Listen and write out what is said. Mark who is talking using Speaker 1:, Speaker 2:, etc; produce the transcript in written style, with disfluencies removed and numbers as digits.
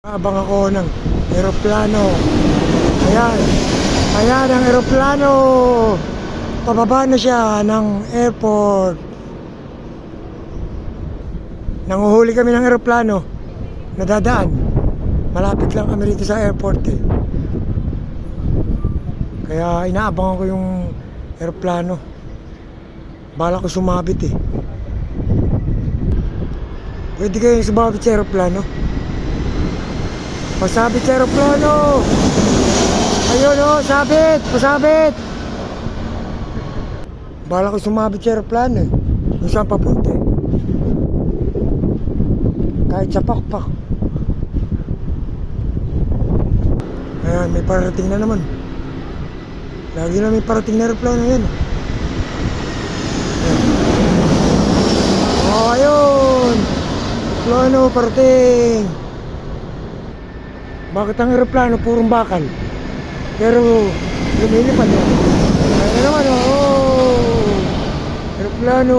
Speaker 1: Abang ako ng eroplano. Ayan. Ayan ang eroplano. Pababa na siya ng airport. Nanguhuli kami ng eroplano. Nadadaan. Malapit lang kami rito sa airport eh. Kaya inaabangan ko yung eroplano. Bala ko sumabit eh. Pwede kayong sumabit sa eroplano? Pasabit sa aeroplano. Ayun o, sabit. Pasabit. Bala ko sumabit sa aeroplano eh. Kung saan papunta eh. Kahit sa pakpak. Ayan, may parating na naman. Lagi na may parating na aeroplano yan. Oh, ayun. Aeroplano, parating. Bakit ang eroplano purong bakal? Pero lumilipad na. Ayan na naman, oh! Eroplano!